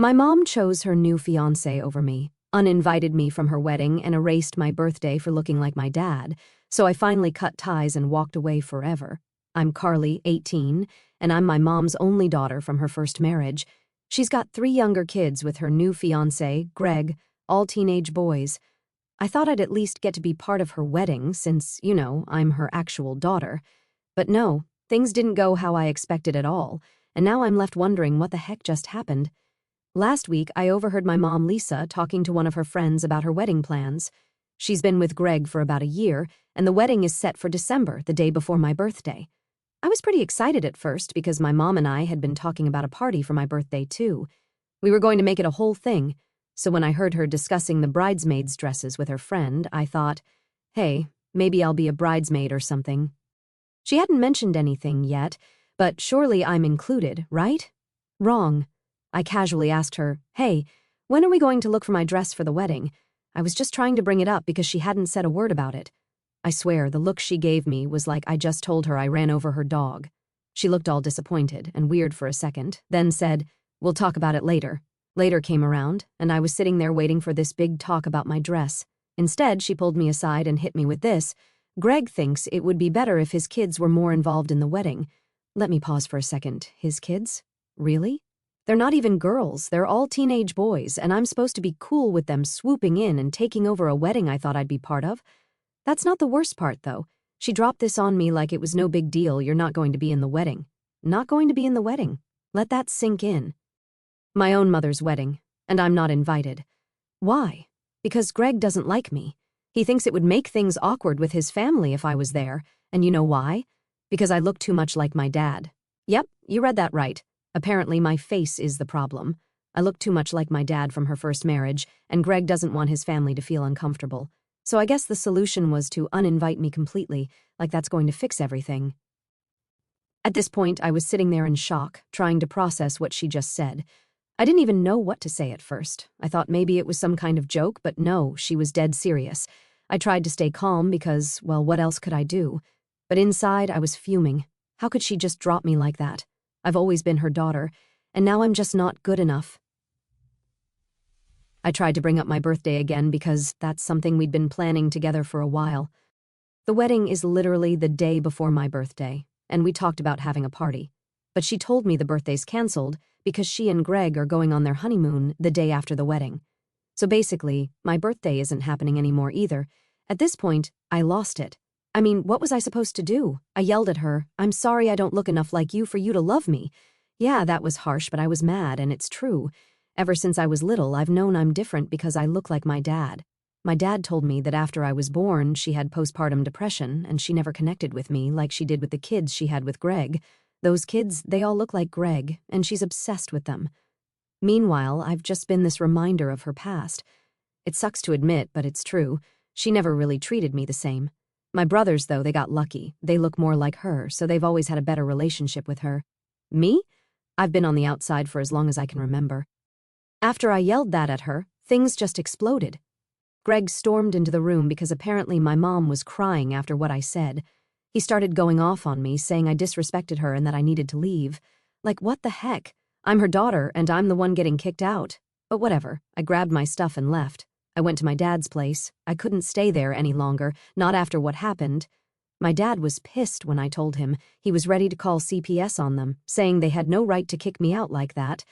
My mom chose her new fiancé over me, uninvited me from her wedding, and erased my birthday for looking like my dad, so I finally cut ties and walked away forever. I'm Carly, 18, and I'm my mom's only daughter from her first marriage. She's got 3 younger kids with her new fiancé, Greg, all teenage boys. I thought I'd at least get to be part of her wedding since, I'm her actual daughter. But no, things didn't go how I expected at all, and now I'm left wondering what the heck just happened. Last week, I overheard my mom, Lisa, talking to one of her friends about her wedding plans. She's been with Greg for about a year, and the wedding is set for December, the day before my birthday. I was pretty excited at first because my mom and I had been talking about a party for my birthday, too. We were going to make it a whole thing, so when I heard her discussing the bridesmaids' dresses with her friend, I thought, hey, maybe I'll be a bridesmaid or something. She hadn't mentioned anything yet, but surely I'm included, right? Wrong. I casually asked her, hey, when are we going to look for my dress for the wedding? I was just trying to bring it up because she hadn't said a word about it. I swear, the look she gave me was like I just told her I ran over her dog. She looked all disappointed and weird for a second, then said, we'll talk about it later. Later came around, and I was sitting there waiting for this big talk about my dress. Instead, she pulled me aside and hit me with this. Greg thinks it would be better if his kids were more involved in the wedding. Let me pause for a second. His kids? Really? They're not even girls, they're all teenage boys, and I'm supposed to be cool with them swooping in and taking over a wedding I thought I'd be part of? That's not the worst part, though. She dropped this on me like it was no big deal. You're not going to be in the wedding. Not going to be in the wedding. Let that sink in. My own mother's wedding, and I'm not invited. Why? Because Greg doesn't like me. He thinks it would make things awkward with his family if I was there, and you know why? Because I look too much like my dad. Yep, you read that right. Apparently, my face is the problem. I look too much like my dad from her first marriage, and Greg doesn't want his family to feel uncomfortable. So I guess the solution was to uninvite me completely, like that's going to fix everything. At this point, I was sitting there in shock, trying to process what she just said. I didn't even know what to say at first. I thought maybe it was some kind of joke, but no, she was dead serious. I tried to stay calm because, well, what else could I do? But inside, I was fuming. How could she just drop me like that? I've always been her daughter, and now I'm just not good enough. I tried to bring up my birthday again because that's something we'd been planning together for a while. The wedding is literally the day before my birthday, and we talked about having a party. But she told me the birthday's canceled because she and Greg are going on their honeymoon the day after the wedding. So basically, my birthday isn't happening anymore either. At this point, I lost it. I mean, what was I supposed to do? I yelled at her, I'm sorry I don't look enough like you for you to love me. Yeah, that was harsh, but I was mad, and it's true. Ever since I was little, I've known I'm different because I look like my dad. My dad told me that after I was born, she had postpartum depression, and she never connected with me like she did with the kids she had with Greg. Those kids, they all look like Greg, and she's obsessed with them. Meanwhile, I've just been this reminder of her past. It sucks to admit, but it's true. She never really treated me the same. My brothers, though, they got lucky. They look more like her, so they've always had a better relationship with her. Me? I've been on the outside for as long as I can remember. After I yelled that at her, things just exploded. Greg stormed into the room because apparently my mom was crying after what I said. He started going off on me, saying I disrespected her and that I needed to leave. Like, what the heck? I'm her daughter, and I'm the one getting kicked out. But whatever, I grabbed my stuff and left. I went to my dad's place. I couldn't stay there any longer, not after what happened. My dad was pissed when I told him. He was ready to call CPS on them, saying they had no right to kick me out like that.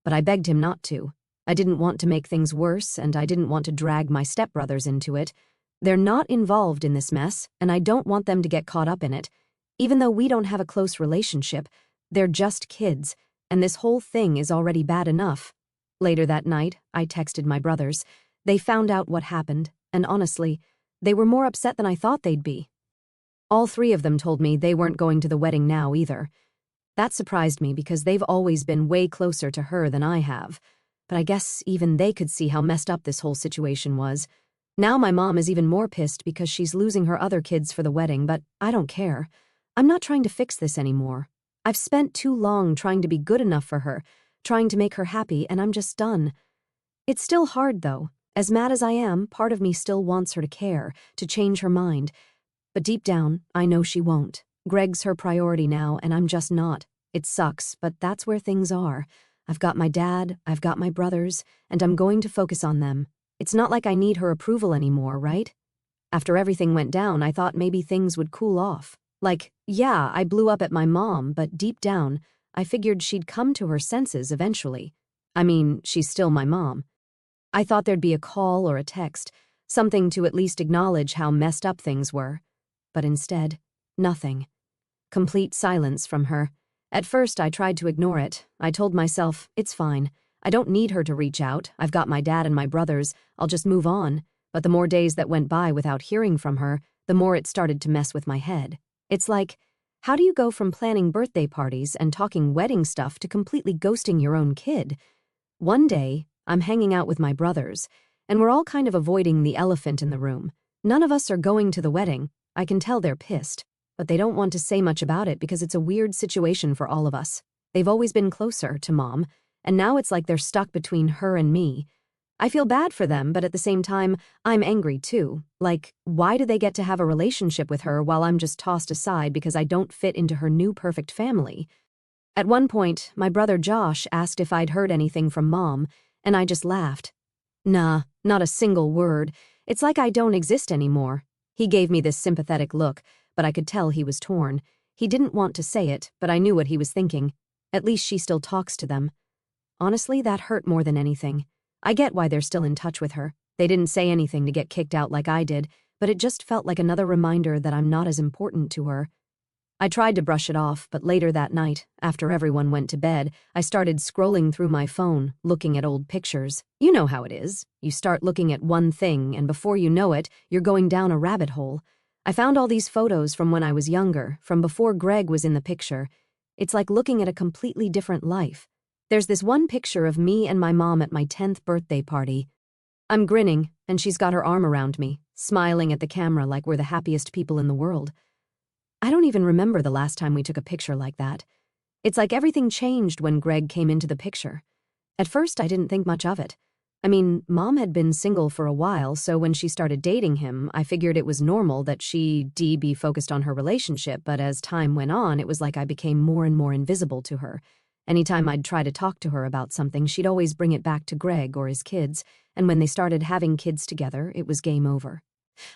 But I begged him not to. I didn't want to make things worse, and I didn't want to drag my stepbrothers into it. They're not involved in this mess, and I don't want them to get caught up in it. Even though we don't have a close relationship, they're just kids, and this whole thing is already bad enough. Later that night, I texted my brothers. They found out what happened, and honestly, they were more upset than I thought they'd be. All 3 of them told me they weren't going to the wedding now either. That surprised me because they've always been way closer to her than I have. But I guess even they could see how messed up this whole situation was. Now my mom is even more pissed because she's losing her other kids for the wedding, but I don't care. I'm not trying to fix this anymore. I've spent too long trying to be good enough for her, trying to make her happy, and I'm just done. It's still hard, though. As mad as I am, part of me still wants her to care, to change her mind. But deep down, I know she won't. Greg's her priority now, and I'm just not. It sucks, but that's where things are. I've got my dad, I've got my brothers, and I'm going to focus on them. It's not like I need her approval anymore, right? After everything went down, I thought maybe things would cool off. Like, yeah, I blew up at my mom, but deep down, I figured she'd come to her senses eventually. I mean, she's still my mom. I thought there'd be a call or a text, something to at least acknowledge how messed up things were. But instead, nothing. Complete silence from her. At first, I tried to ignore it. I told myself, it's fine. I don't need her to reach out. I've got my dad and my brothers. I'll just move on. But the more days that went by without hearing from her, the more it started to mess with my head. It's like, how do you go from planning birthday parties and talking wedding stuff to completely ghosting your own kid? One day, I'm hanging out with my brothers, and we're all kind of avoiding the elephant in the room. None of us are going to the wedding. I can tell they're pissed, but they don't want to say much about it because it's a weird situation for all of us. They've always been closer to Mom, and now it's like they're stuck between her and me. I feel bad for them, but at the same time, I'm angry too. Like, why do they get to have a relationship with her while I'm just tossed aside because I don't fit into her new perfect family? At one point, my brother Josh asked if I'd heard anything from Mom, and I just laughed. Nah, not a single word. It's like I don't exist anymore. He gave me this sympathetic look, but I could tell he was torn. He didn't want to say it, but I knew what he was thinking. At least she still talks to them. Honestly, that hurt more than anything. I get why they're still in touch with her. They didn't say anything to get kicked out like I did, but it just felt like another reminder that I'm not as important to her. I tried to brush it off, but later that night, after everyone went to bed, I started scrolling through my phone, looking at old pictures. You know how it is. You start looking at one thing, and before you know it, you're going down a rabbit hole. I found all these photos from when I was younger, from before Greg was in the picture. It's like looking at a completely different life. There's this one picture of me and my mom at my 10th birthday party. I'm grinning, and she's got her arm around me, smiling at the camera like we're the happiest people in the world. I don't even remember the last time we took a picture like that. It's like everything changed when Greg came into the picture. At first, I didn't think much of it. I mean, Mom had been single for a while, so when she started dating him, I figured it was normal that she'd be focused on her relationship, but as time went on, it was like I became more and more invisible to her. Anytime I'd try to talk to her about something, she'd always bring it back to Greg or his kids, and when they started having kids together, it was game over.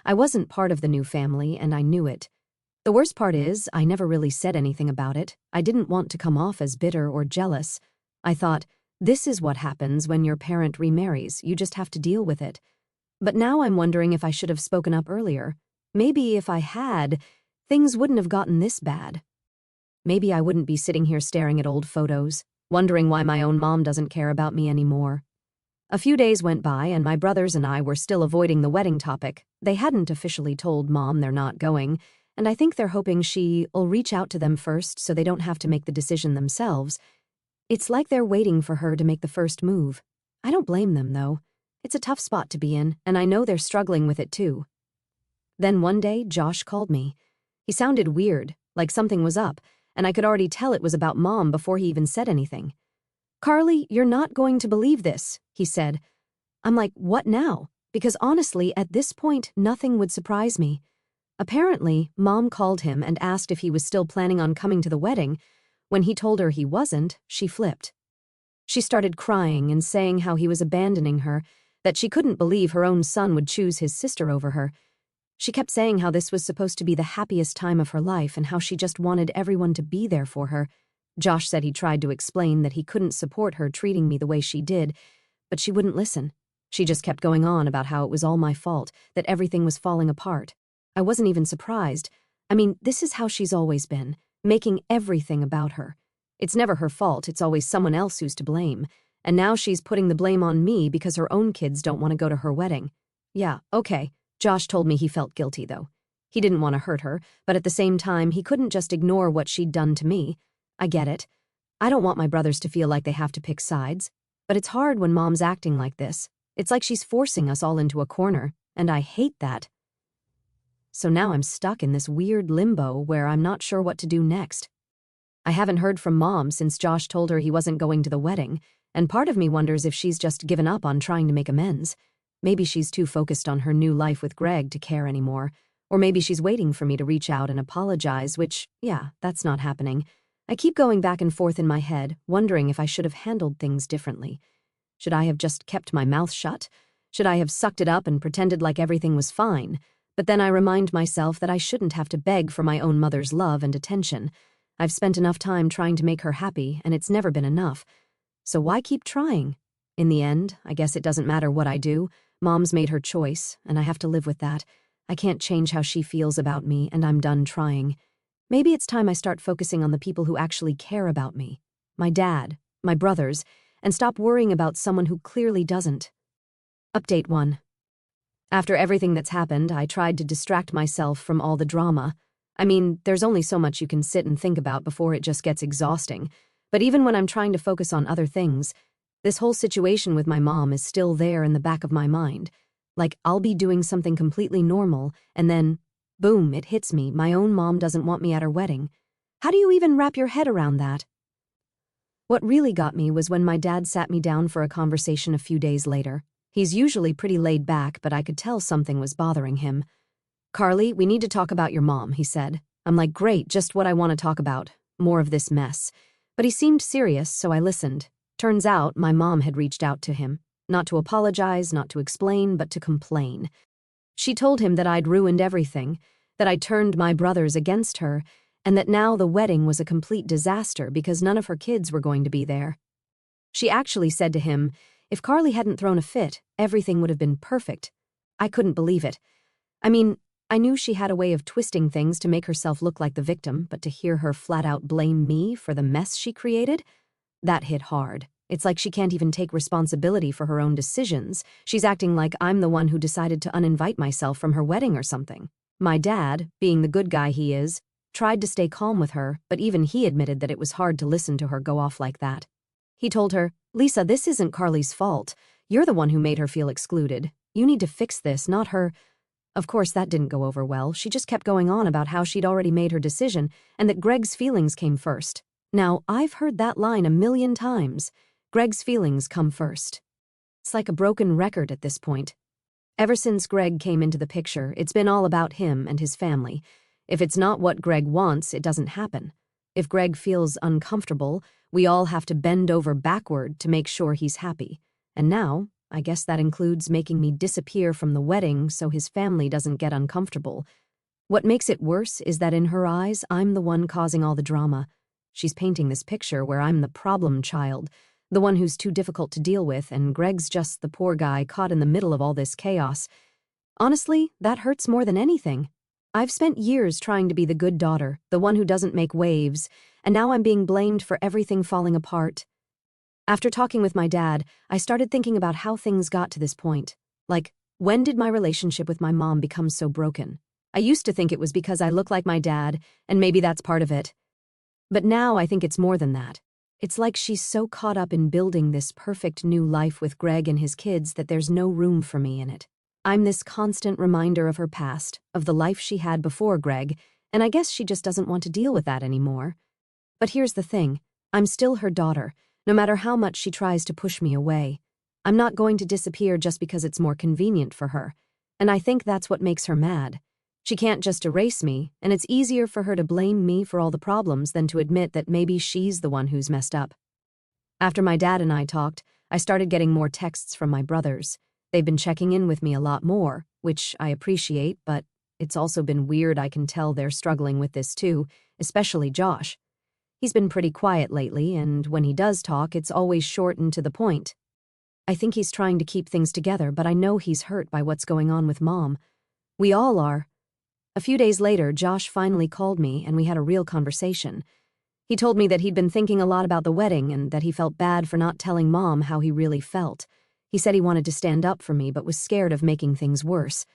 I wasn't part of the new family, and I knew it. The worst part is, I never really said anything about it. I didn't want to come off as bitter or jealous. I thought, this is what happens when your parent remarries, you just have to deal with it. But now I'm wondering if I should have spoken up earlier. Maybe if I had, things wouldn't have gotten this bad. Maybe I wouldn't be sitting here staring at old photos, wondering why my own mom doesn't care about me anymore. A few days went by and my brothers and I were still avoiding the wedding topic. They hadn't officially told Mom they're not going, and I think they're hoping she'll reach out to them first so they don't have to make the decision themselves. It's like they're waiting for her to make the first move. I don't blame them, though. It's a tough spot to be in, and I know they're struggling with it too. Then one day, Josh called me. He sounded weird, like something was up, and I could already tell it was about Mom before he even said anything. "Carly, you're not going to believe this," he said. I'm like, what now? Because honestly, at this point, nothing would surprise me. Apparently, Mom called him and asked if he was still planning on coming to the wedding. When he told her he wasn't, she flipped. She started crying and saying how he was abandoning her, that she couldn't believe her own son would choose his sister over her. She kept saying how this was supposed to be the happiest time of her life and how she just wanted everyone to be there for her. Josh said he tried to explain that he couldn't support her treating me the way she did, but she wouldn't listen. She just kept going on about how it was all my fault, that everything was falling apart. I wasn't even surprised. I mean, this is how she's always been, making everything about her. It's never her fault, it's always someone else who's to blame. And now she's putting the blame on me because her own kids don't want to go to her wedding. Yeah, okay. Josh told me he felt guilty, though. He didn't want to hurt her, but at the same time, he couldn't just ignore what she'd done to me. I get it. I don't want my brothers to feel like they have to pick sides. But it's hard when Mom's acting like this. It's like she's forcing us all into a corner, and I hate that. So now I'm stuck in this weird limbo where I'm not sure what to do next. I haven't heard from Mom since Josh told her he wasn't going to the wedding, and part of me wonders if she's just given up on trying to make amends. Maybe she's too focused on her new life with Greg to care anymore, or maybe she's waiting for me to reach out and apologize, which, yeah, that's not happening. I keep going back and forth in my head, wondering if I should have handled things differently. Should I have just kept my mouth shut? Should I have sucked it up and pretended like everything was fine? But then I remind myself that I shouldn't have to beg for my own mother's love and attention. I've spent enough time trying to make her happy, and it's never been enough. So why keep trying? In the end, I guess it doesn't matter what I do. Mom's made her choice, and I have to live with that. I can't change how she feels about me, and I'm done trying. Maybe it's time I start focusing on the people who actually care about me. My dad, my brothers, and stop worrying about someone who clearly doesn't. Update 1. After everything that's happened, I tried to distract myself from all the drama. I mean, there's only so much you can sit and think about before it just gets exhausting. But even when I'm trying to focus on other things, this whole situation with my mom is still there in the back of my mind. Like, I'll be doing something completely normal, and then, boom, it hits me. My own mom doesn't want me at her wedding. How do you even wrap your head around that? What really got me was when my dad sat me down for a conversation a few days later. He's usually pretty laid back, but I could tell something was bothering him. "Carly, we need to talk about your mom," he said. I'm like, great, just what I want to talk about. More of this mess. But he seemed serious, so I listened. Turns out my mom had reached out to him. Not to apologize, not to explain, but to complain. She told him that I'd ruined everything, that I turned my brothers against her, and that now the wedding was a complete disaster because none of her kids were going to be there. She actually said to him, if Carly hadn't thrown a fit, everything would have been perfect. I couldn't believe it. I mean, I knew she had a way of twisting things to make herself look like the victim, but to hear her flat out blame me for the mess she created, that hit hard. It's like she can't even take responsibility for her own decisions. She's acting like I'm the one who decided to uninvite myself from her wedding or something. My dad, being the good guy he is, tried to stay calm with her, but even he admitted that it was hard to listen to her go off like that. He told her, "Lisa, this isn't Carly's fault. You're the one who made her feel excluded. You need to fix this, not her." Of course, that didn't go over well. She just kept going on about how she'd already made her decision and that Greg's feelings came first. Now, I've heard that line 1,000,000 times. Greg's feelings come first. It's like a broken record at this point. Ever since Greg came into the picture, it's been all about him and his family. If it's not what Greg wants, it doesn't happen. If Greg feels uncomfortable, we all have to bend over backward to make sure he's happy. And now, I guess that includes making me disappear from the wedding so his family doesn't get uncomfortable. What makes it worse is that in her eyes, I'm the one causing all the drama. She's painting this picture where I'm the problem child, the one who's too difficult to deal with, and Greg's just the poor guy caught in the middle of all this chaos. Honestly, that hurts more than anything. I've spent years trying to be the good daughter, the one who doesn't make waves, and now I'm being blamed for everything falling apart. After talking with my dad, I started thinking about how things got to this point. Like, when did my relationship with my mom become so broken? I used to think it was because I look like my dad, and maybe that's part of it. But now I think it's more than that. It's like she's so caught up in building this perfect new life with Greg and his kids that there's no room for me in it. I'm this constant reminder of her past, of the life she had before Greg, and I guess she just doesn't want to deal with that anymore. But here's the thing, I'm still her daughter, no matter how much she tries to push me away. I'm not going to disappear just because it's more convenient for her, and I think that's what makes her mad. She can't just erase me, and it's easier for her to blame me for all the problems than to admit that maybe she's the one who's messed up. After my dad and I talked, I started getting more texts from my brothers. They've been checking in with me a lot more, which I appreciate, but it's also been weird. I can tell they're struggling with this too, especially Josh. He's been pretty quiet lately, and when he does talk, it's always short and to the point. I think he's trying to keep things together, but I know he's hurt by what's going on with Mom. We all are. A few days later, Josh finally called me and we had a real conversation. He told me that he'd been thinking a lot about the wedding and that he felt bad for not telling Mom how he really felt. He said he wanted to stand up for me but was scared of making things worse.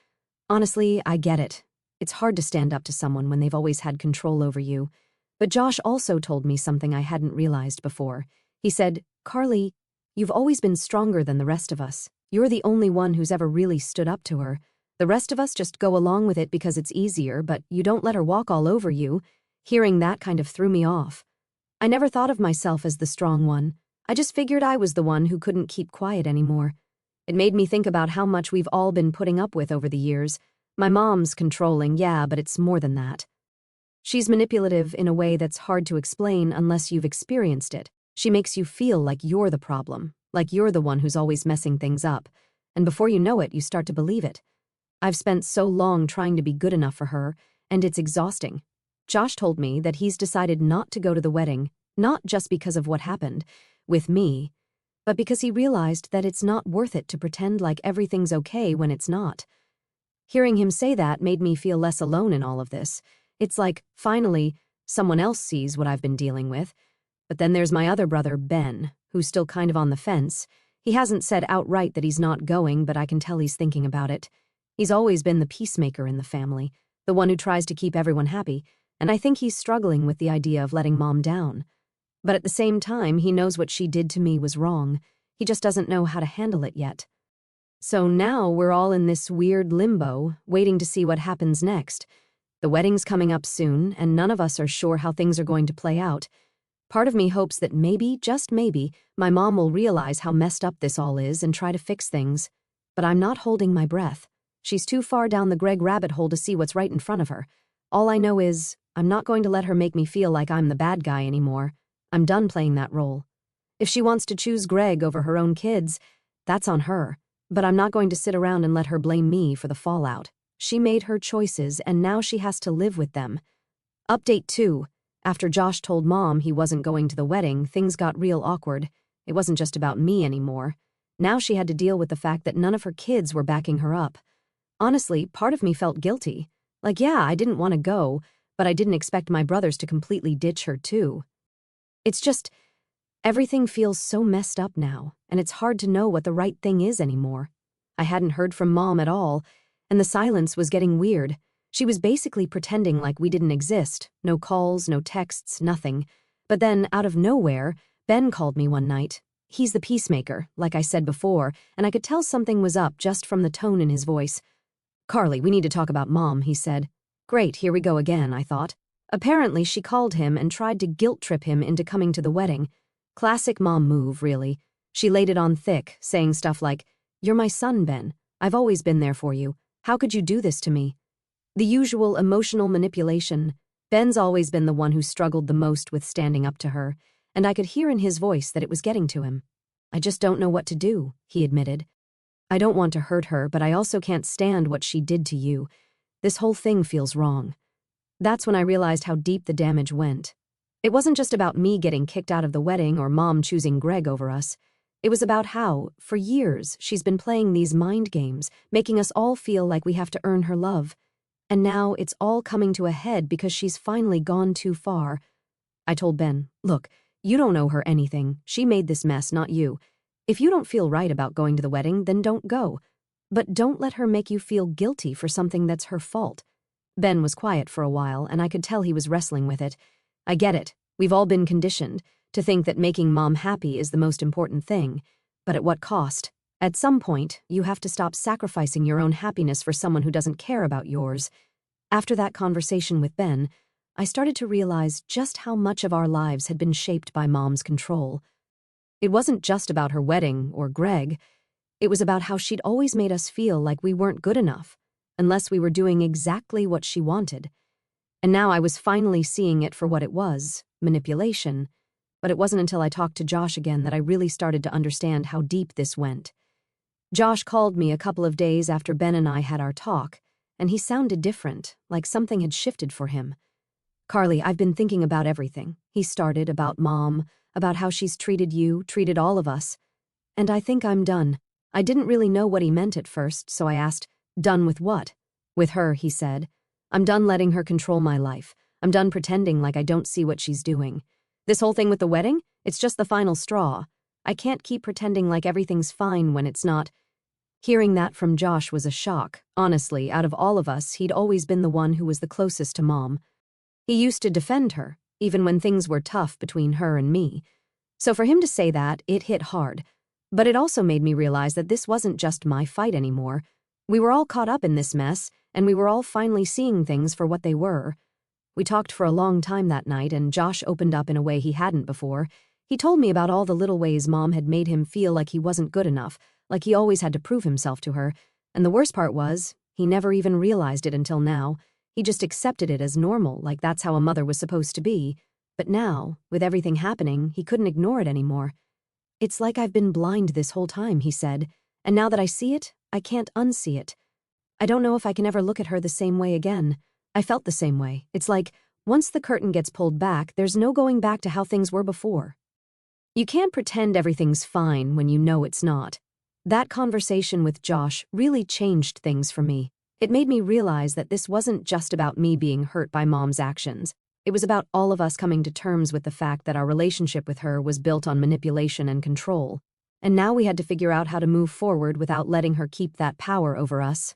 Honestly, I get it. It's hard to stand up to someone when they've always had control over you. But Josh also told me something I hadn't realized before. He said, "Carly, you've always been stronger than the rest of us. You're the only one who's ever really stood up to her. The rest of us just go along with it because it's easier, but you don't let her walk all over you." Hearing that kind of threw me off. I never thought of myself as the strong one. I just figured I was the one who couldn't keep quiet anymore. It made me think about how much we've all been putting up with over the years. My mom's controlling, yeah, but it's more than that. She's manipulative in a way that's hard to explain unless you've experienced it. She makes you feel like you're the problem, like you're the one who's always messing things up. And before you know it, you start to believe it. I've spent so long trying to be good enough for her, and it's exhausting. Josh told me that he's decided not to go to the wedding, not just because of what happened with me, but because he realized that it's not worth it to pretend like everything's okay when it's not. Hearing him say that made me feel less alone in all of this. It's like, finally, someone else sees what I've been dealing with. But then there's my other brother, Ben, who's still kind of on the fence. He hasn't said outright that he's not going, but I can tell he's thinking about it. He's always been the peacemaker in the family, the one who tries to keep everyone happy, and I think he's struggling with the idea of letting Mom down. But at the same time, he knows what she did to me was wrong. He just doesn't know how to handle it yet. So now we're all in this weird limbo, waiting to see what happens next. The wedding's coming up soon, and none of us are sure how things are going to play out. Part of me hopes that maybe, just maybe, my mom will realize how messed up this all is and try to fix things. But I'm not holding my breath. She's too far down the Greg rabbit hole to see what's right in front of her. All I know is, I'm not going to let her make me feel like I'm the bad guy anymore. I'm done playing that role. If she wants to choose Greg over her own kids, that's on her. But I'm not going to sit around and let her blame me for the fallout. She made her choices, and now she has to live with them. Update 2. After Josh told Mom he wasn't going to the wedding, things got real awkward. It wasn't just about me anymore. Now she had to deal with the fact that none of her kids were backing her up. Honestly, part of me felt guilty. Like, yeah, I didn't want to go, but I didn't expect my brothers to completely ditch her too. It's just, everything feels so messed up now, and it's hard to know what the right thing is anymore. I hadn't heard from Mom at all, and the silence was getting weird. She was basically pretending like we didn't exist. No calls, no texts, nothing. But then, out of nowhere, Ben called me one night. He's the peacemaker, like I said before, and I could tell something was up just from the tone in his voice. "Carly, we need to talk about Mom," he said. Great, here we go again, I thought. Apparently, she called him and tried to guilt-trip him into coming to the wedding. Classic Mom move, really. She laid it on thick, saying stuff like, "You're my son, Ben. I've always been there for you. How could you do this to me?" The usual emotional manipulation. Ben's always been the one who struggled the most with standing up to her, and I could hear in his voice that it was getting to him. "I just don't know what to do," he admitted. "I don't want to hurt her, but I also can't stand what she did to you. This whole thing feels wrong." That's when I realized how deep the damage went. It wasn't just about me getting kicked out of the wedding or Mom choosing Greg over us. It was about how, for years, she's been playing these mind games, making us all feel like we have to earn her love. And now it's all coming to a head because she's finally gone too far. I told Ben, "Look, you don't owe her anything. She made this mess, not you. If you don't feel right about going to the wedding, then don't go. But don't let her make you feel guilty for something that's her fault." Ben was quiet for a while, and I could tell he was wrestling with it. I get it. We've all been conditioned to think that making Mom happy is the most important thing. But at what cost? At some point, you have to stop sacrificing your own happiness for someone who doesn't care about yours. After that conversation with Ben, I started to realize just how much of our lives had been shaped by Mom's control. It wasn't just about her wedding or Greg. It was about how she'd always made us feel like we weren't good enough, unless we were doing exactly what she wanted. And now I was finally seeing it for what it was, manipulation. But it wasn't until I talked to Josh again that I really started to understand how deep this went. Josh called me a couple of days after Ben and I had our talk, and he sounded different, like something had shifted for him. "Carly, I've been thinking about everything," he started, about Mom, about how she's treated you, treated all of us. "And I think I'm done." I didn't really know what he meant at first, so I asked, "Done with what?" "With her," he said. "I'm done letting her control my life. I'm done pretending like I don't see what she's doing. This whole thing with the wedding, it's just the final straw. I can't keep pretending like everything's fine when it's not." Hearing that from Josh was a shock. Honestly, out of all of us, he'd always been the one who was the closest to Mom. He used to defend her, even when things were tough between her and me. So for him to say that, it hit hard. But it also made me realize that this wasn't just my fight anymore. We were all caught up in this mess, and we were all finally seeing things for what they were. We talked for a long time that night, and Josh opened up in a way he hadn't before. He told me about all the little ways Mom had made him feel like he wasn't good enough, like he always had to prove himself to her, and the worst part was, he never even realized it until now. He just accepted it as normal, like that's how a mother was supposed to be. But now, with everything happening, he couldn't ignore it anymore. "It's like I've been blind this whole time," he said, "and now that I see it, I can't unsee it. I don't know if I can ever look at her the same way again." I felt the same way. It's like, once the curtain gets pulled back, there's no going back to how things were before. You can't pretend everything's fine when you know it's not. That conversation with Josh really changed things for me. It made me realize that this wasn't just about me being hurt by Mom's actions. It was about all of us coming to terms with the fact that our relationship with her was built on manipulation and control. And now we had to figure out how to move forward without letting her keep that power over us.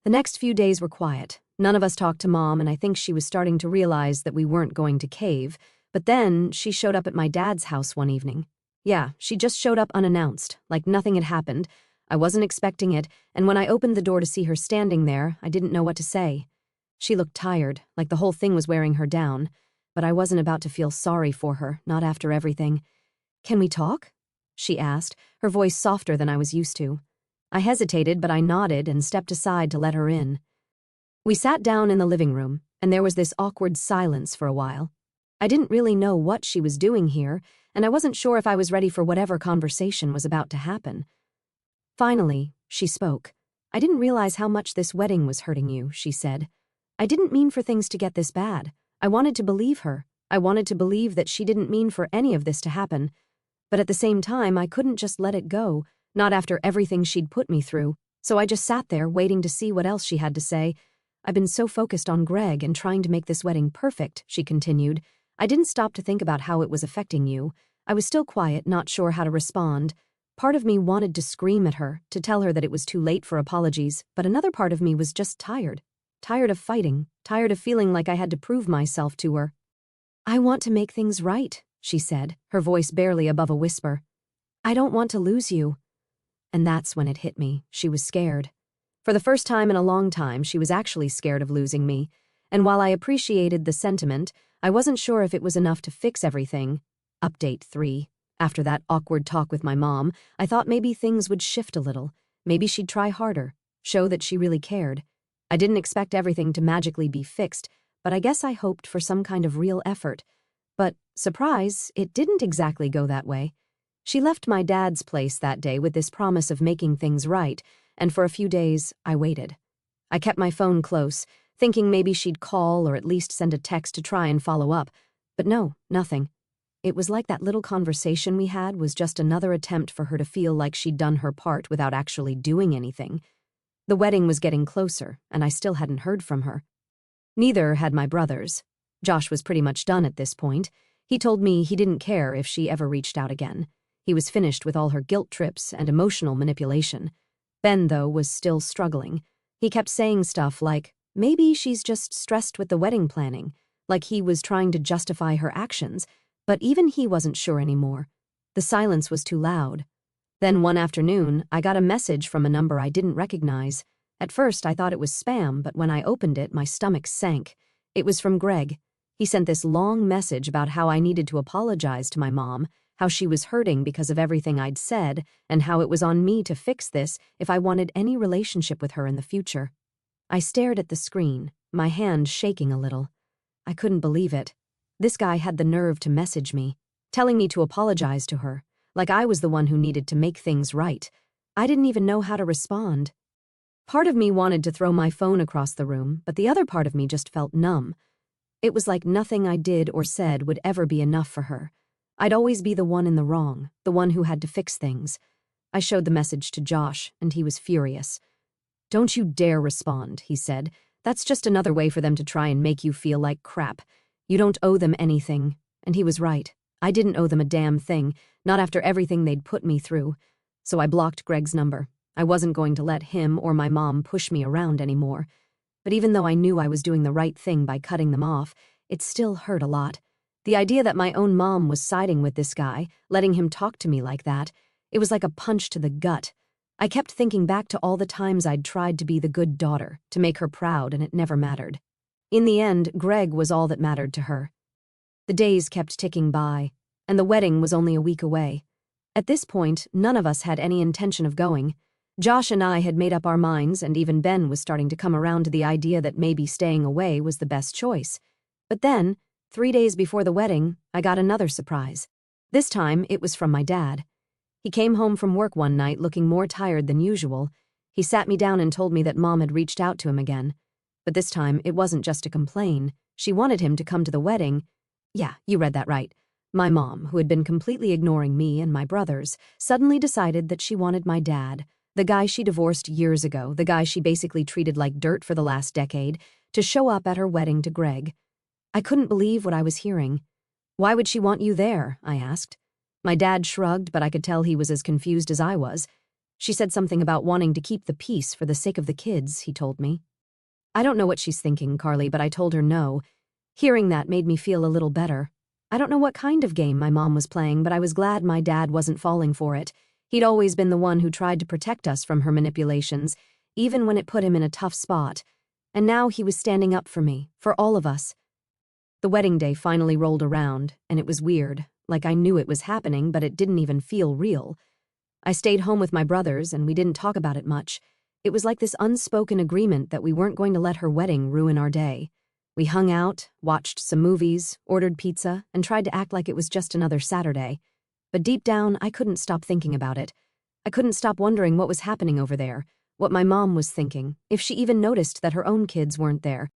The next few days were quiet. None of us talked to Mom, and I think she was starting to realize that we weren't going to cave. But then she showed up at my dad's house one evening. Yeah, she just showed up unannounced, like nothing had happened. I wasn't expecting it, and when I opened the door to see her standing there, I didn't know what to say. She looked tired, like the whole thing was wearing her down, but I wasn't about to feel sorry for her, not after everything. "Can we talk?" she asked, her voice softer than I was used to. I hesitated, but I nodded and stepped aside to let her in. We sat down in the living room, and there was this awkward silence for a while. I didn't really know what she was doing here, and I wasn't sure if I was ready for whatever conversation was about to happen. Finally, she spoke. "I didn't realize how much this wedding was hurting you," she said. "I didn't mean for things to get this bad. I wanted to believe her. I wanted to believe that she didn't mean for any of this to happen. But at the same time, I couldn't just let it go, not after everything she'd put me through. So I just sat there waiting to see what else she had to say. I've been so focused on Greg and trying to make this wedding perfect," she continued. "I didn't stop to think about how it was affecting you. I was still quiet, not sure how to respond. Part of me wanted to scream at her, to tell her that it was too late for apologies, but another part of me was just tired. Tired of fighting, tired of feeling like I had to prove myself to her. "I want to make things right," she said, her voice barely above a whisper. "I don't want to lose you." And that's when it hit me. She was scared. For the first time in a long time, she was actually scared of losing me. And while I appreciated the sentiment, I wasn't sure if it was enough to fix everything. Update 3. After that awkward talk with my mom, I thought maybe things would shift a little. Maybe she'd try harder, show that she really cared. I didn't expect everything to magically be fixed, but I guess I hoped for some kind of real effort. But, surprise, it didn't exactly go that way. She left my dad's place that day with this promise of making things right, and for a few days, I waited. I kept my phone close, thinking maybe she'd call or at least send a text to try and follow up. But no, nothing. It was like that little conversation we had was just another attempt for her to feel like she'd done her part without actually doing anything. The wedding was getting closer, and I still hadn't heard from her. Neither had my brothers. Josh was pretty much done at this point. He told me he didn't care if she ever reached out again. He was finished with all her guilt trips and emotional manipulation. Ben, though, was still struggling. He kept saying stuff like, maybe she's just stressed with the wedding planning, like he was trying to justify her actions, but even he wasn't sure anymore. The silence was too loud. Then one afternoon, I got a message from a number I didn't recognize. At first, I thought it was spam, but when I opened it, my stomach sank. It was from Greg. He sent this long message about how I needed to apologize to my mom, how she was hurting because of everything I'd said, and how it was on me to fix this if I wanted any relationship with her in the future. I stared at the screen, my hand shaking a little. I couldn't believe it. This guy had the nerve to message me, telling me to apologize to her, like I was the one who needed to make things right. I didn't even know how to respond. Part of me wanted to throw my phone across the room, but the other part of me just felt numb. It was like nothing I did or said would ever be enough for her. I'd always be the one in the wrong, the one who had to fix things. I showed the message to Josh, and he was furious. "Don't you dare respond," he said. "That's just another way for them to try and make you feel like crap. You don't owe them anything." And he was right. I didn't owe them a damn thing, not after everything they'd put me through. So I blocked Greg's number. I wasn't going to let him or my mom push me around anymore. But even though I knew I was doing the right thing by cutting them off, it still hurt a lot. The idea that my own mom was siding with this guy, letting him talk to me like that, it was like a punch to the gut. I kept thinking back to all the times I'd tried to be the good daughter, to make her proud, and it never mattered. In the end, Greg was all that mattered to her. The days kept ticking by, and the wedding was only a week away. At this point, none of us had any intention of going. Josh and I had made up our minds, and even Ben was starting to come around to the idea that maybe staying away was the best choice. But then, 3 days before the wedding, I got another surprise. This time, it was from my dad. He came home from work one night looking more tired than usual. He sat me down and told me that Mom had reached out to him again. But this time, it wasn't just to complain. She wanted him to come to the wedding. Yeah, you read that right. My mom, who had been completely ignoring me and my brothers, suddenly decided that she wanted my dad, the guy she divorced years ago, the guy she basically treated like dirt for the last decade, to show up at her wedding to Greg. I couldn't believe what I was hearing. "Why would she want you there?" I asked. My dad shrugged, but I could tell he was as confused as I was. "She said something about wanting to keep the peace for the sake of the kids," he told me. I don't know what she's thinking, Carly, but I told her no. Hearing that made me feel a little better. I don't know what kind of game my mom was playing, but I was glad my dad wasn't falling for it. He'd always been the one who tried to protect us from her manipulations, even when it put him in a tough spot. And now he was standing up for me, for all of us. The wedding day finally rolled around, and it was weird, like I knew it was happening, but it didn't even feel real. I stayed home with my brothers, and we didn't talk about it much. It was like this unspoken agreement that we weren't going to let her wedding ruin our day. We hung out, watched some movies, ordered pizza, and tried to act like it was just another Saturday. But deep down, I couldn't stop thinking about it. I couldn't stop wondering what was happening over there, what my mom was thinking, if she even noticed that her own kids weren't there.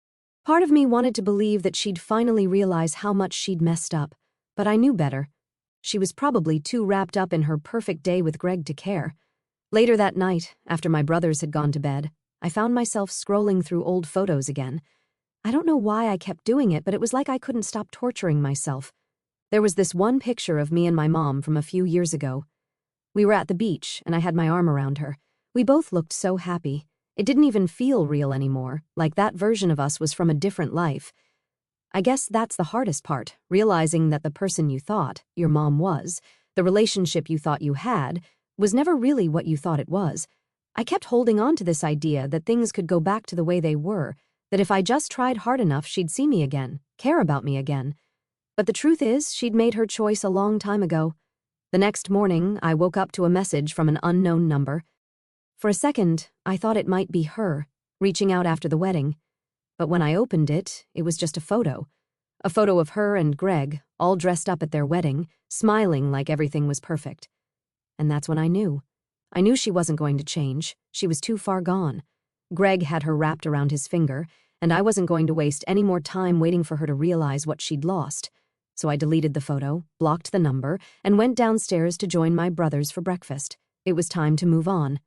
Part of me wanted to believe that she'd finally realize how much she'd messed up, but I knew better. She was probably too wrapped up in her perfect day with Greg to care. Later that night, after my brothers had gone to bed, I found myself scrolling through old photos again. I don't know why I kept doing it, but it was like I couldn't stop torturing myself. There was this one picture of me and my mom from a few years ago. We were at the beach, and I had my arm around her. We both looked so happy. It didn't even feel real anymore, like that version of us was from a different life. I guess that's the hardest part, realizing that the person you thought your mom was, the relationship you thought you had, was never really what you thought it was. I kept holding on to this idea that things could go back to the way they were, that if I just tried hard enough, she'd see me again, care about me again. But the truth is, she'd made her choice a long time ago. The next morning, I woke up to a message from an unknown number. For a second, I thought it might be her, reaching out after the wedding. But when I opened it, it was just a photo of her and Greg, all dressed up at their wedding, smiling like everything was perfect. And that's when I knew. I knew she wasn't going to change. She was too far gone. Greg had her wrapped around his finger, and I wasn't going to waste any more time waiting for her to realize what she'd lost. So I deleted the photo, blocked the number, and went downstairs to join my brothers for breakfast. It was time to move on.